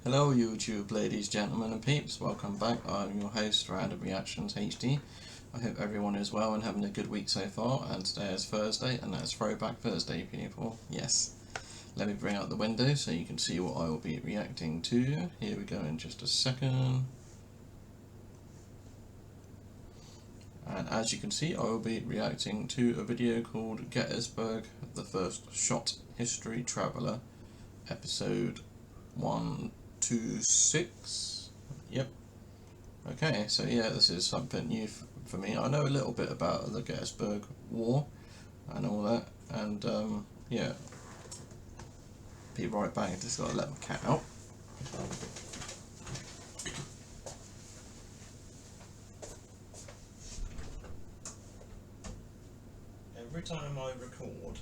Hello YouTube ladies, gentlemen and peeps, welcome back. I'm your host MrRandomUHD. I hope everyone is well and having a good week so far, and today is Thursday and that's Throwback Thursday, people. Yes. Let me bring out the window so you can see what I will be reacting to. Here we go in just a second. And as you can see, I will be reacting to a video called Gettysburg, the First Shot History Traveller, episode 126. Yep. Okay, so yeah, this is something new for me. I know a little bit about the Gettysburg War and all that, and yeah. Be right back, just gotta let my cat out. Every time I record,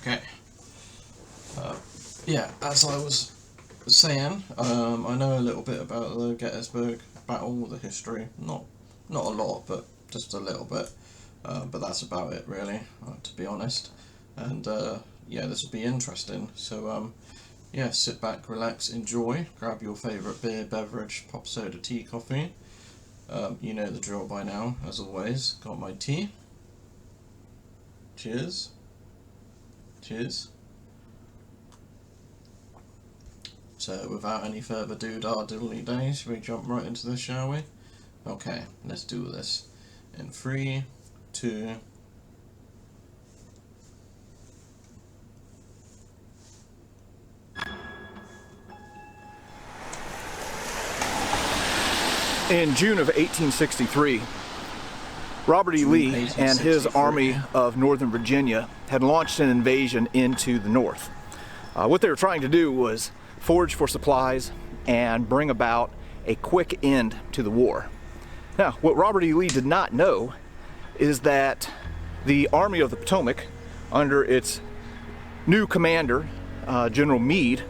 okay. Yeah, as I was saying, I know a little bit about the Gettysburg battle, the history. Not a lot, but just a little bit. But that's about it, really, to be honest. And yeah, this will be interesting. So yeah, sit back, relax, enjoy. Grab your favourite beer, beverage, pop soda, tea, coffee. You know the drill by now, as always. Got my tea. Cheers. Cheers. So without any further diddly day, should we jump right into this, shall we? Okay, let's do this. In 3, 2... In June of 1863, Robert E. Lee and his Army of Northern Virginia had launched an invasion into the North. What they were trying to do was forage for supplies and bring about a quick end to the war. Now, what Robert E. Lee did not know is that the Army of the Potomac, under its new commander, General Meade,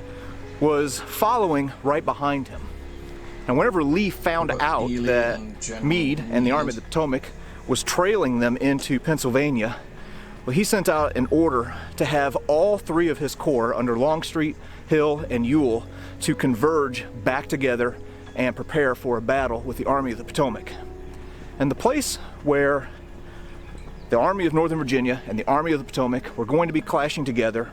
was following right behind him. And whenever Lee found out that Meade and the Army of the Potomac was trailing them into Pennsylvania, well, he sent out an order to have all three of his corps under Longstreet, Hill, and Ewell to converge back together and prepare for a battle with the Army of the Potomac. And the place where the Army of Northern Virginia and the Army of the Potomac were going to be clashing together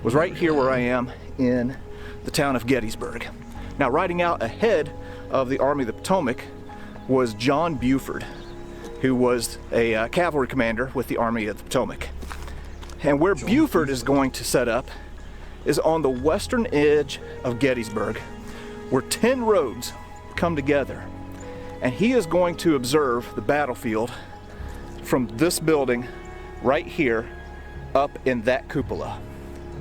was right here where I am in the town of Gettysburg. Now, riding out ahead of the Army of the Potomac was John Buford, who was a cavalry commander with the Army of the Potomac. And where Buford is going to set up is on the western edge of Gettysburg, where 10 roads come together. And he is going to observe the battlefield from this building right here up in that cupola.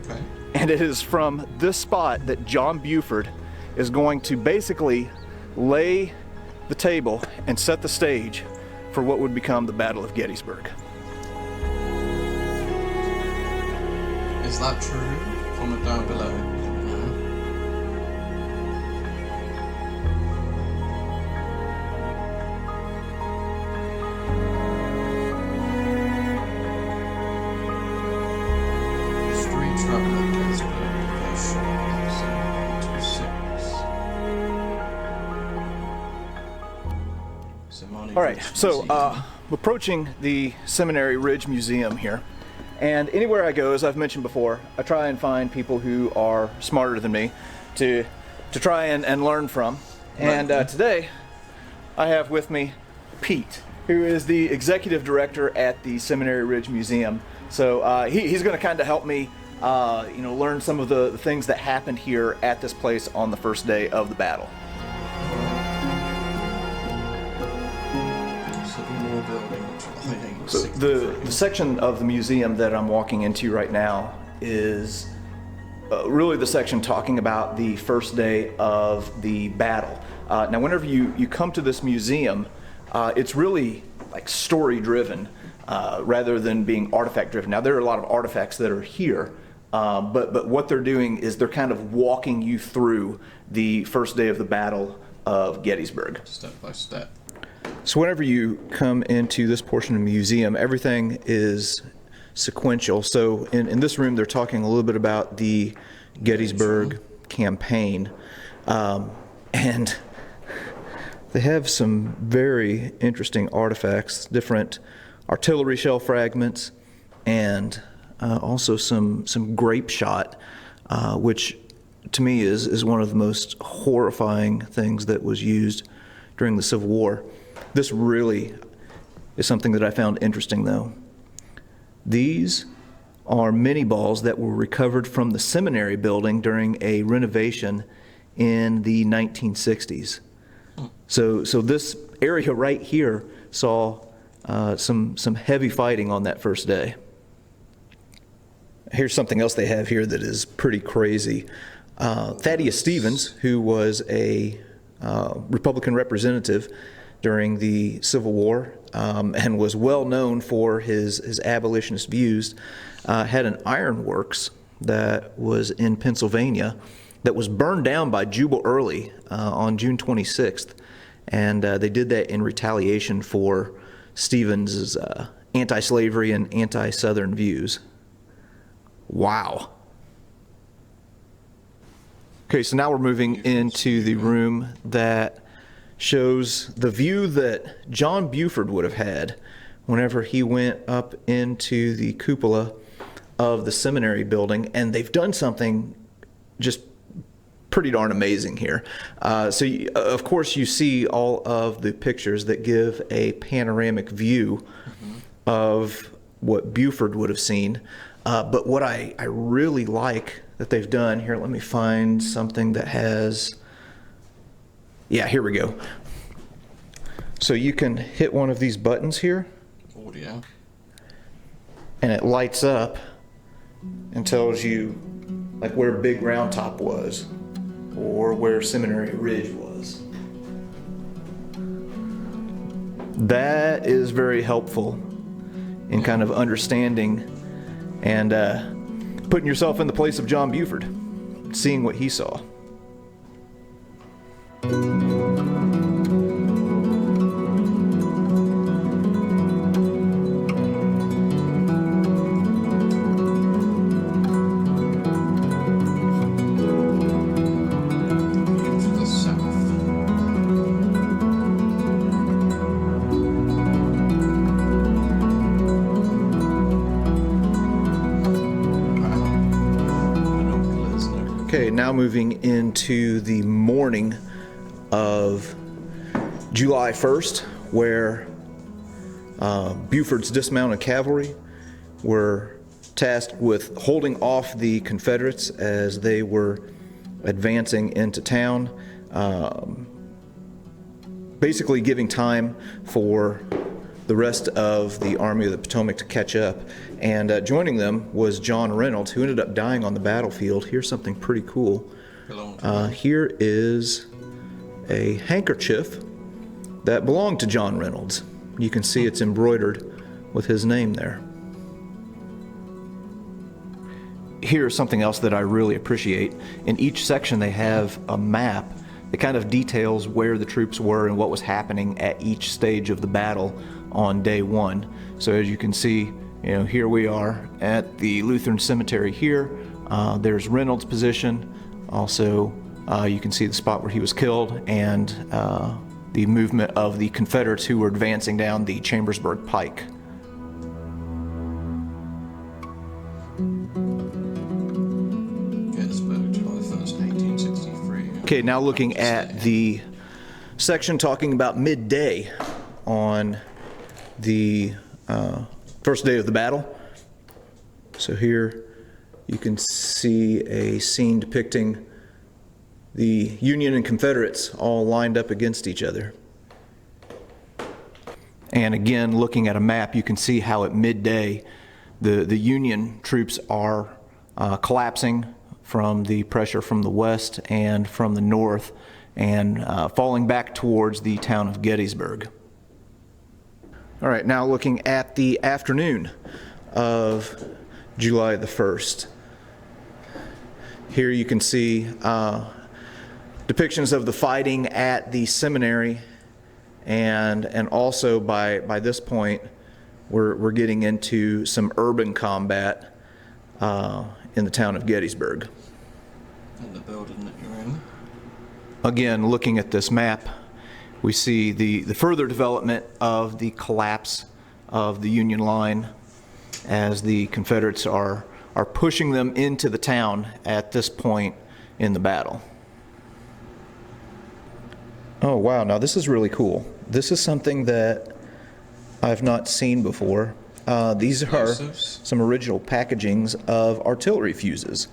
Okay. And it is from this spot that John Buford is going to basically lay the table and set the stage for what would become the Battle of Gettysburg. Is that true? Comment down below. All right, so approaching the Seminary Ridge Museum here, and anywhere I go, as I've mentioned before, I try and find people who are smarter than me to try and learn from. And today, I have with me Pete, who is the executive director at the Seminary Ridge Museum. So he's going to kind of help me, learn some of the things that happened here at this place on the first day of the battle. So the section of the museum that I'm walking into right now is really the section talking about the first day of the battle. Now, whenever you come to this museum, it's really like story driven rather than being artifact driven. Now, there are a lot of artifacts that are here, but what they're doing is they're kind of walking you through the first day of the Battle of Gettysburg. Step by step. So whenever you come into this portion of the museum, everything is sequential. So in this room, they're talking a little bit about the Gettysburg campaign. And they have some very interesting artifacts, different artillery shell fragments, and also some grape shot, which to me is one of the most horrifying things that was used during the Civil War. This really is something that I found interesting, though. These are mini balls that were recovered from the seminary building during a renovation in the 1960s. So this area right here saw some heavy fighting on that first day. Here's something else they have here that is pretty crazy. Thaddeus Stevens, who was a Republican representative during the Civil War and was well known for his abolitionist views, had an ironworks that was in Pennsylvania that was burned down by Jubal Early on June 26th. And they did that in retaliation for Stevens' anti-slavery and anti-Southern views. Wow. Okay, so now we're moving into the room that shows the view that John Buford would have had whenever he went up into the cupola of the seminary building, and they've done something just pretty darn amazing here. Of course, you see all of the pictures that give a panoramic view of what Buford would have seen. But what I really like that they've done here, let me find something that has, yeah, here we go. So you can hit one of these buttons here. Audio. And it lights up and tells you like where Big Round Top was or where Seminary Ridge was. That is very helpful in kind of understanding and putting yourself in the place of John Buford, seeing what he saw. Okay, now moving into the morning of July 1st, where Buford's dismounted cavalry were tasked with holding off the Confederates as they were advancing into town, basically giving time for the rest of the Army of the Potomac to catch up. And joining them was John Reynolds, who ended up dying on the battlefield. Here's something pretty cool. Here is a handkerchief that belonged to John Reynolds. You can see it's embroidered with his name there. Here's something else that I really appreciate. In each section they have a map that kind of details where the troops were and what was happening at each stage of the battle on day one. So as you can see, here we are at the Lutheran Cemetery here. There's Reynolds' position. Also, you can see the spot where he was killed and the movement of the Confederates who were advancing down the Chambersburg Pike. Gettysburg, July 1st, 1863. Okay, now looking at the section talking about midday on the first day of the battle. So here you can see a scene depicting the Union and Confederates all lined up against each other. And again, looking at a map, you can see how at midday the Union troops are collapsing from the pressure from the west and from the north and falling back towards the town of Gettysburg. All right, now looking at the afternoon of July the 1st. Here you can see depictions of the fighting at the seminary and also by this point we're getting into some urban combat in the town of Gettysburg. In the building that you're in. Again, looking at this map, we see the further development of the collapse of the Union line as the Confederates are pushing them into the town at this point in the battle. Oh wow, now this is really cool. This is something that I've not seen before. These are some original packagings of artillery fuses.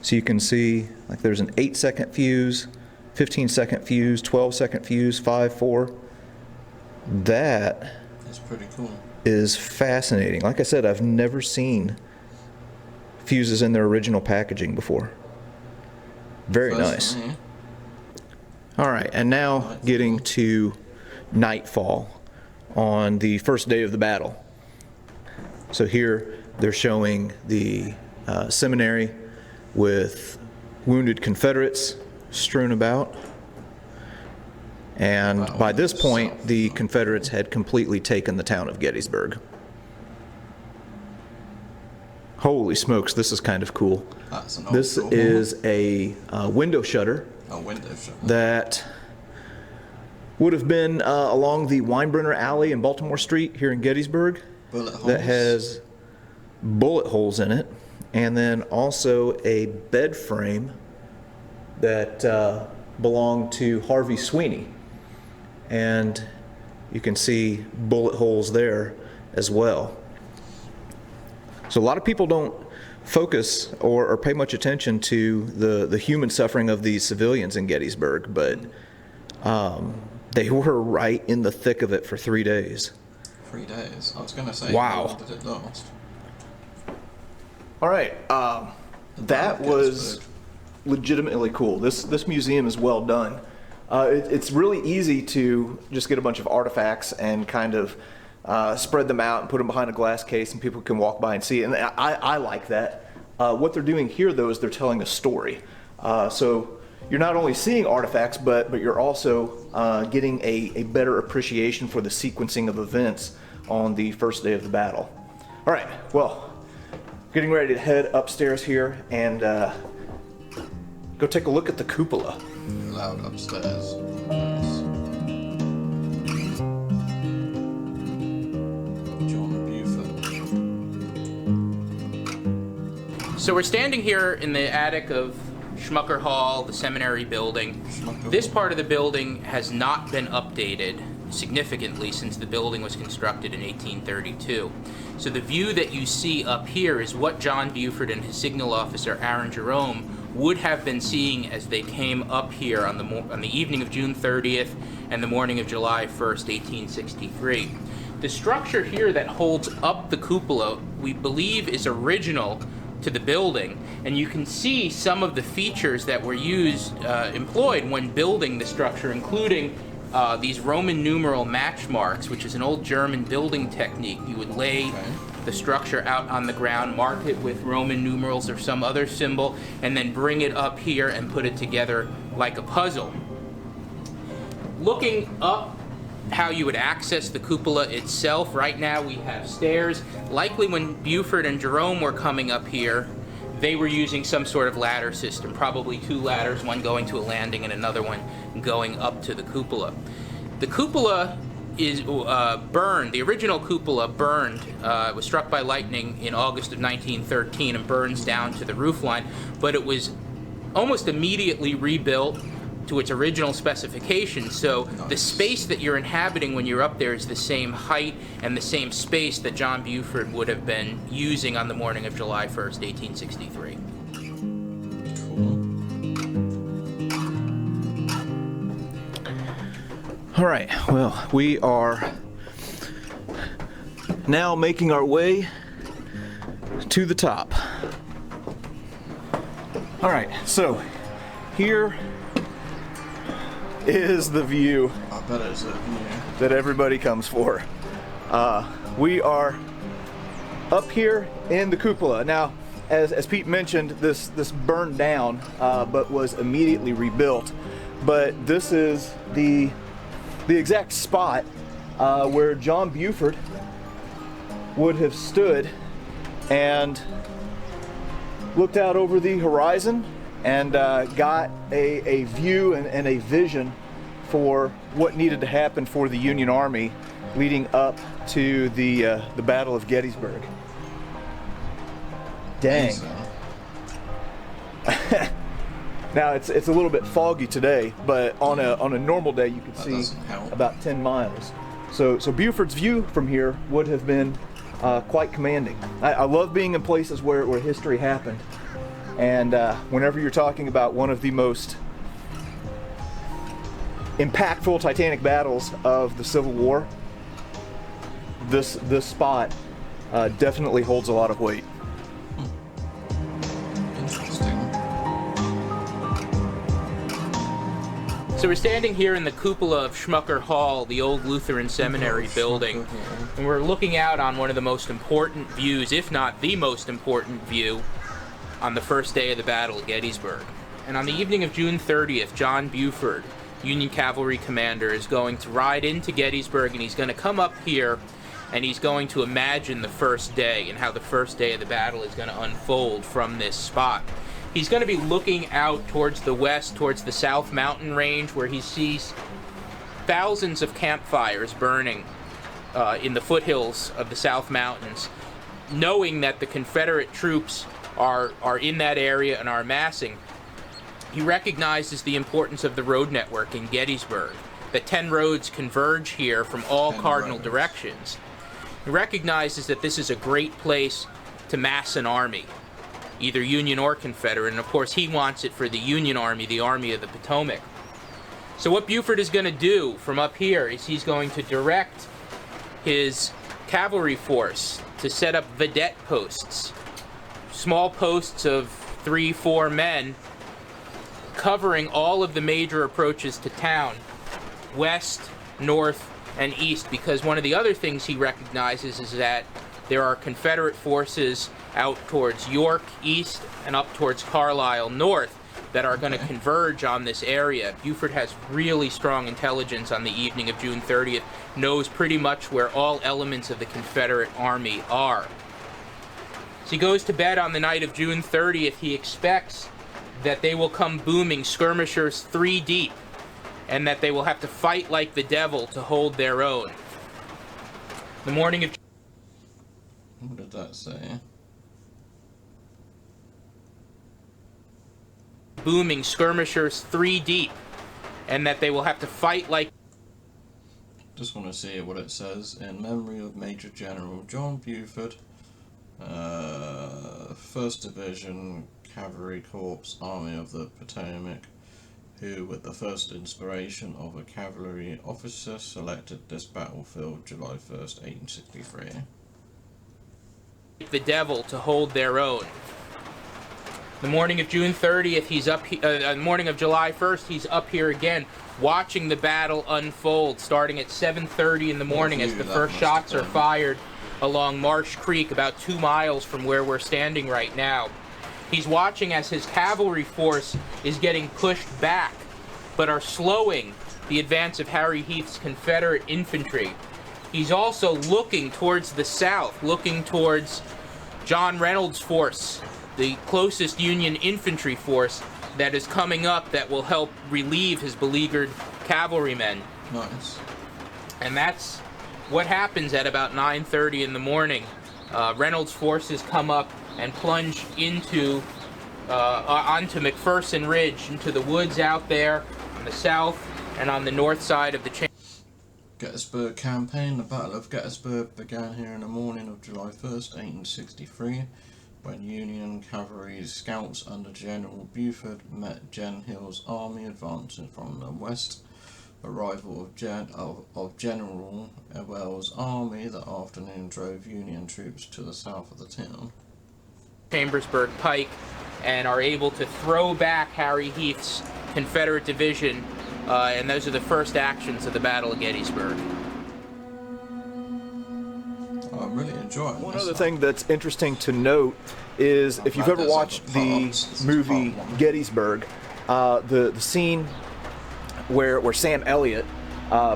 So you can see, like, there's an 8-second fuse, 15-second fuse, 12-second fuse, 5, 4. That is pretty cool. Is fascinating. Like I said, I've never seen fuses in their original packaging before. Very nice. All right, and now getting to nightfall on the first day of the battle. So here they're showing the seminary with wounded Confederates strewn about. And by this point, the Confederates had completely taken the town of Gettysburg. Holy smokes, this is kind of cool. This is a window shutter. A window shutter. That would have been along the Weinbrenner Alley in Baltimore Street here in Gettysburg. Bullet holes. That has bullet holes in it. And then also a bed frame that belonged to Harvey Sweeney. And you can see bullet holes there as well. So a lot of people don't focus or pay much attention to the human suffering of these civilians in Gettysburg, but they were right in the thick of it for 3 days. 3 days? I was going to say, wow. How long did it last? All right, that was legitimately cool. This museum is well done. It's really easy to just get a bunch of artifacts and kind of spread them out and put them behind a glass case and people can walk by and see it. And I like that. What they're doing here, though, is they're telling a story. So you're not only seeing artifacts, but you're also getting a better appreciation for the sequencing of events on the first day of the battle. All right, well, getting ready to head upstairs here and go take a look at the cupola. Loud upstairs. Nice. John Buford. So we're standing here in the attic of Schmucker Hall, the seminary building. This part of the building has not been updated significantly since the building was constructed in 1832. So the view that you see up here is what John Buford and his signal officer Aaron Jerome would have been seeing as they came up here on the evening of June 30th and the morning of July 1st, 1863. The structure here that holds up the cupola, we believe, is original to the building, and you can see some of the features that were employed when building the structure, including these Roman numeral match marks, which is an old German building technique. You would lay the structure out on the ground, mark it with Roman numerals or some other symbol, and then bring it up here and put it together like a puzzle. Looking up how you would access the cupola itself, right now we have stairs. Likely when Buford and Jerome were coming up here, they were using some sort of ladder system, probably 2 ladders, one going to a landing and another one going up to the cupola. The cupola is burned. The original cupola burned, was struck by lightning in August of 1913 and burns down to the roofline, but it was almost immediately rebuilt to its original specifications. So the space that you're inhabiting when you're up there is the same height and the same space that John Buford would have been using on the morning of July 1st, 1863. All right, well, we are now making our way to the top. All right, so here is the view that everybody comes for. We are up here in the cupola. Now, as Pete mentioned, this burned down, but was immediately rebuilt. But this is the the exact spot where John Buford would have stood and looked out over the horizon and got a view and a vision for what needed to happen for the Union Army leading up to the Battle of Gettysburg. Dang. Now it's a little bit foggy today, but on a normal day you could see about 10 miles. So Buford's view from here would have been quite commanding. I love being in places where history happened, and whenever you're talking about one of the most impactful titanic battles of the Civil War, this spot definitely holds a lot of weight. So we're standing here in the cupola of Schmucker Hall, the old Lutheran seminary building, and we're looking out on one of the most important views, if not the most important view, on the first day of the Battle of Gettysburg. And on the evening of June 30th, John Buford, Union cavalry commander, is going to ride into Gettysburg, and he's going to come up here and he's going to imagine the first day and how the first day of the battle is going to unfold from this spot. He's going to be looking out towards the west, towards the South Mountain Range, where he sees thousands of campfires burning in the foothills of the South Mountains, knowing that the Confederate troops are in that area and are amassing. He recognizes the importance of the road network in Gettysburg, that 10 roads converge here from all cardinal directions. He recognizes that this is a great place to mass an army, either Union or Confederate, and of course he wants it for the Union Army, the Army of the Potomac. So what Buford is going to do from up here is he's going to direct his cavalry force to set up vedette posts, small posts of 3-4 men covering all of the major approaches to town, west, north, and east, because one of the other things he recognizes is that there are Confederate forces out towards York east and up towards Carlisle north that are going to converge on this area. Buford has really strong intelligence on the evening of June 30th, knows pretty much where all elements of the Confederate Army are. As he goes to bed on the night of June 30th, he expects that they will come booming, skirmishers 3 deep, and that they will have to fight like the devil to hold their own. The morning of... What did that say? Booming, skirmishers 3 deep, and that they will have to fight like... Just want to see what it says. In memory of Major General John Buford, 1st Division Cavalry Corps, Army of the Potomac, who, with the first inspiration of a cavalry officer, selected this battlefield July 1st, 1863. The devil to hold their own. The morning of June 30th, he's up. Morning of July 1st, he's up here again, watching the battle unfold, starting at 7:30 in the morning as the first shots are fired along Marsh Creek, about 2 miles from where we're standing right now. He's watching as his cavalry force is getting pushed back, but are slowing the advance of Harry Heath's Confederate infantry. He's also looking towards the south, looking towards John Reynolds' force, the closest Union infantry force that is coming up that will help relieve his beleaguered cavalrymen. Nice. And that's what happens at about 9:30 in the morning. Reynolds' forces come up and plunge into onto McPherson Ridge, into the woods out there on the south and on the north side of the chain. Gettysburg Campaign. The Battle of Gettysburg began here in the morning of July 1st, 1863, when Union cavalry scouts under General Buford met Gen Hill's army advancing from the west. Arrival of General Ewell's army that afternoon drove Union troops to the south of the town. Chambersburg Pike, and are able to throw back Harry Heath's Confederate division, and those are the first actions of the Battle of Gettysburg. I'm really enjoying One other thing that's interesting to note is if you've ever watched the movie Gettysburg, the scene where Sam Elliott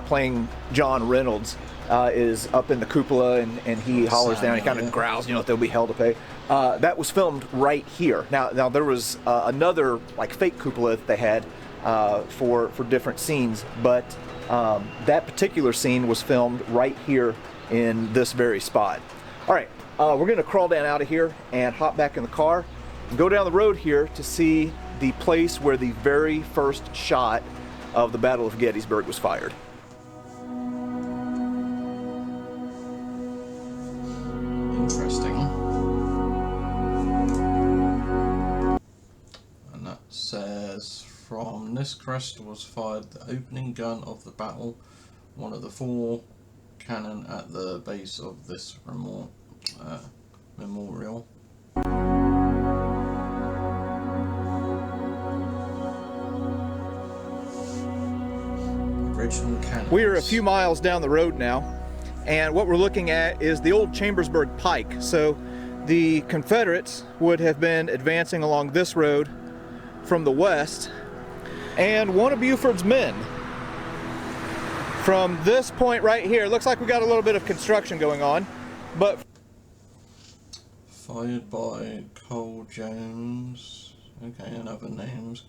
playing John Reynolds, is up in the cupola, and he hollers down, he kind of growls, you know, there'll be hell to pay. That was filmed right here. Now there was another like fake cupola that they had for different scenes, but that particular scene was filmed right here in this very spot. All right, we're gonna crawl down out of here and hop back in the car and go down the road here to see the place where the very first shot of the Battle of Gettysburg was fired. Interesting. And that says, from this crest was fired the opening gun of the battle, one of the 4 cannon at the base of this memorial. Original cannons. We are a few miles down the road now, and what we're looking at is the old Chambersburg Pike. So the Confederates would have been advancing along this road from the west, and one of Buford's men from this point right here, looks like we got a little bit of construction going on, but fired by Cole Jones. Okay, and other names.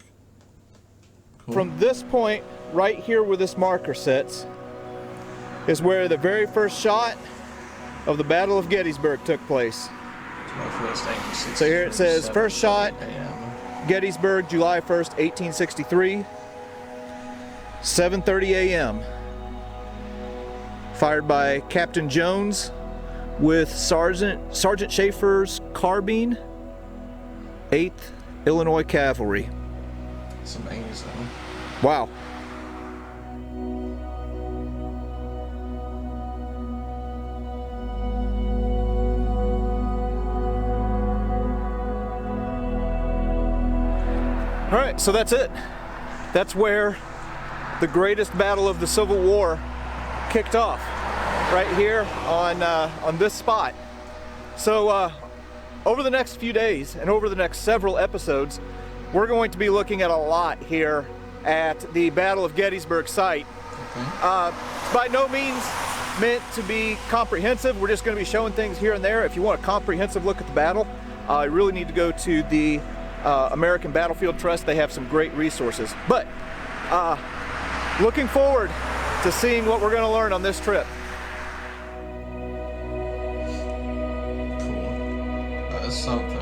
Cool. From this point right here where this marker sits is where the very first shot of the Battle of Gettysburg took place. So here it says first shot, Gettysburg, July 1st, 1863, 7:30 a.m. Fired by Captain Jones with Sergeant Schaefer's carbine, 8th Illinois Cavalry. That's amazing. Wow. All right, so that's it. That's where the greatest battle of the Civil War kicked off, right here on this spot. So over the next few days and over the next several episodes, we're going to be looking at a lot here at the Battle of Gettysburg site. Okay. By no means meant to be comprehensive. We're just going to be showing things here and there. If you want a comprehensive look at the battle, you really need to go to the American Battlefield Trust. They have some great resources. But looking forward to seeing what we're going to learn on this trip. Cool. That is something.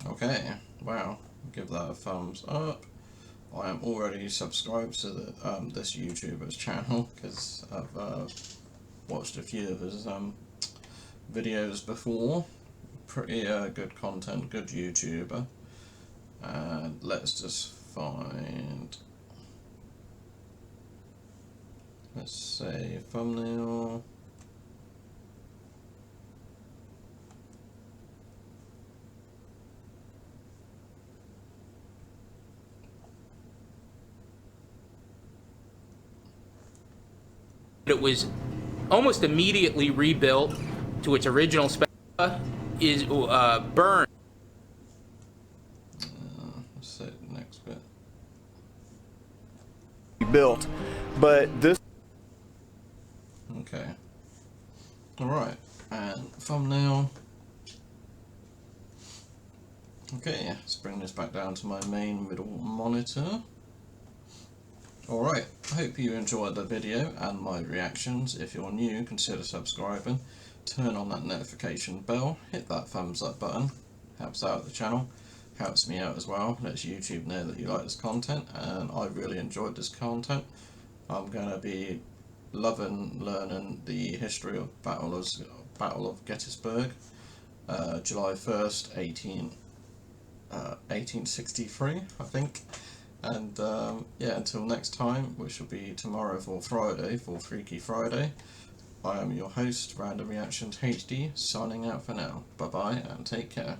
Okay, wow, give that a thumbs up. I am already subscribed to this YouTuber's channel because I've watched a few of his videos before. Pretty good content, good YouTuber. And let's just find, let's say thumbnail. It was almost immediately rebuilt to its original spec. Is burned. Let's say the next bit. Built, but this. Okay. All right, and thumbnail. Okay, let's bring this back down to my main middle monitor. Alright, I hope you enjoyed the video and my reactions. If you're new, consider subscribing, turn on that notification bell, hit that thumbs up button, helps out the channel, helps me out as well, lets YouTube know that you like this content, and I really enjoyed this content. I'm going to be loving learning the history of Battle of Gettysburg, July 1st, 1863, I think. And yeah, until next time, which will be tomorrow for Friday, for Freaky Friday, I am your host, Random Reactions HD, signing out for now. Bye bye and take care.